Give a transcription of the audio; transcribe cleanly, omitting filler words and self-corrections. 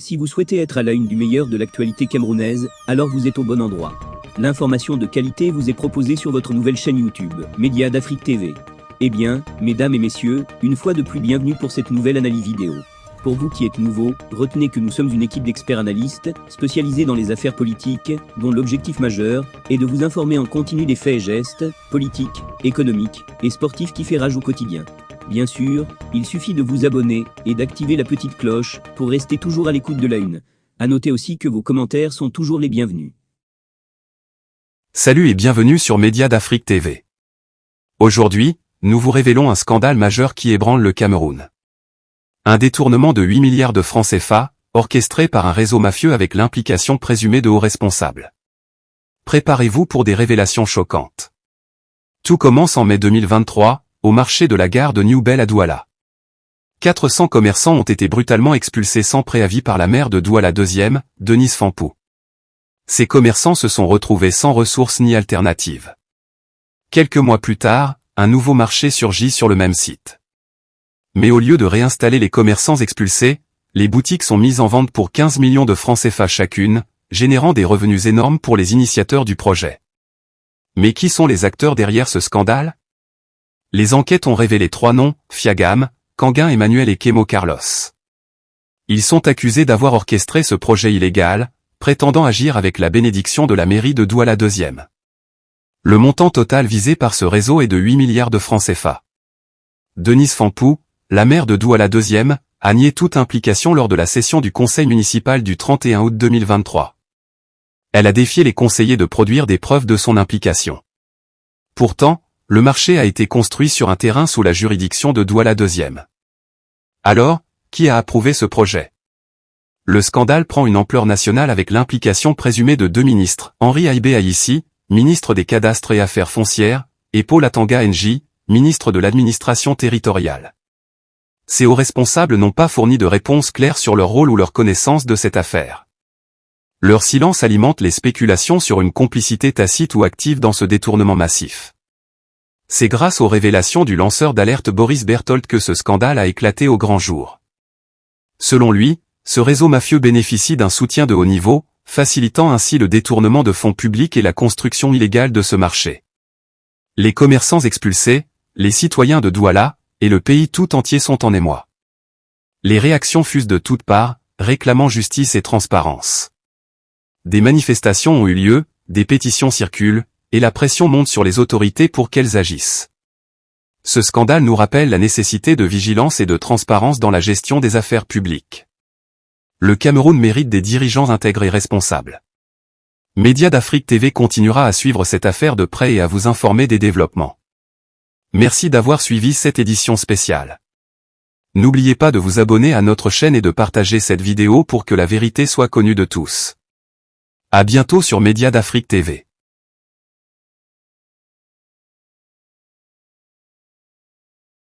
Si vous souhaitez être à la une du meilleur de l'actualité camerounaise, alors vous êtes au bon endroit. L'information de qualité vous est proposée sur votre nouvelle chaîne YouTube, Média d'Afrique TV. Eh bien, mesdames et messieurs, une fois de plus bienvenue pour cette nouvelle analyse vidéo. Pour vous qui êtes nouveaux, retenez que nous sommes une équipe d'experts analystes, spécialisés dans les affaires politiques, dont l'objectif majeur est de vous informer en continu des faits et gestes, politiques, économiques et sportifs qui fait rage au quotidien. Bien sûr, il suffit de vous abonner et d'activer la petite cloche pour rester toujours à l'écoute de la une. À noter aussi que vos commentaires sont toujours les bienvenus. Salut et bienvenue sur Média d'Afrique TV. Aujourd'hui, nous vous révélons un scandale majeur qui ébranle le Cameroun. Un détournement de 8 milliards de francs CFA, orchestré par un réseau mafieux avec l'implication présumée de hauts responsables. Préparez-vous pour des révélations choquantes. Tout commence en mai 2023, au marché de la gare de New Bel à Douala. 400 commerçants ont été brutalement expulsés sans préavis par la maire de Douala II, Denise Fampou. Ces commerçants se sont retrouvés sans ressources ni alternatives. Quelques mois plus tard, un nouveau marché surgit sur le même site. Mais au lieu de réinstaller les commerçants expulsés, les boutiques sont mises en vente pour 15 millions de francs CFA chacune, générant des revenus énormes pour les initiateurs du projet. Mais qui sont les acteurs derrière ce scandale? Les enquêtes ont révélé 3 noms, Fiagam, Kanguin Emmanuel et Kemo Carlos. Ils sont accusés d'avoir orchestré ce projet illégal, prétendant agir avec la bénédiction de la mairie de Douala II. Le montant total visé par ce réseau est de 8 milliards de francs CFA. Denise Fampou, la maire de Douala II, a nié toute implication lors de la session du conseil municipal du 31 août 2023. Elle a défié les conseillers de produire des preuves de son implication. Pourtant, le marché a été construit sur un terrain sous la juridiction de Douala II. Alors, qui a approuvé ce projet? Le scandale prend une ampleur nationale avec l'implication présumée de 2 ministres, Henri Aïbé Aïssi, ministre des Cadastres et Affaires foncières, et Paul Atanga Nji, ministre de l'Administration territoriale. Ces hauts responsables n'ont pas fourni de réponse claire sur leur rôle ou leur connaissance de cette affaire. Leur silence alimente les spéculations sur une complicité tacite ou active dans ce détournement massif. C'est grâce aux révélations du lanceur d'alerte Boris Berthold que ce scandale a éclaté au grand jour. Selon lui, ce réseau mafieux bénéficie d'un soutien de haut niveau, facilitant ainsi le détournement de fonds publics et la construction illégale de ce marché. Les commerçants expulsés, les citoyens de Douala, et le pays tout entier sont en émoi. Les réactions fusent de toutes parts, réclamant justice et transparence. Des manifestations ont eu lieu, des pétitions circulent, et la pression monte sur les autorités pour qu'elles agissent. Ce scandale nous rappelle la nécessité de vigilance et de transparence dans la gestion des affaires publiques. Le Cameroun mérite des dirigeants intègres et responsables. Média d'Afrique TV continuera à suivre cette affaire de près et à vous informer des développements. Merci d'avoir suivi cette édition spéciale. N'oubliez pas de vous abonner à notre chaîne et de partager cette vidéo pour que la vérité soit connue de tous. À bientôt sur Média d'Afrique TV.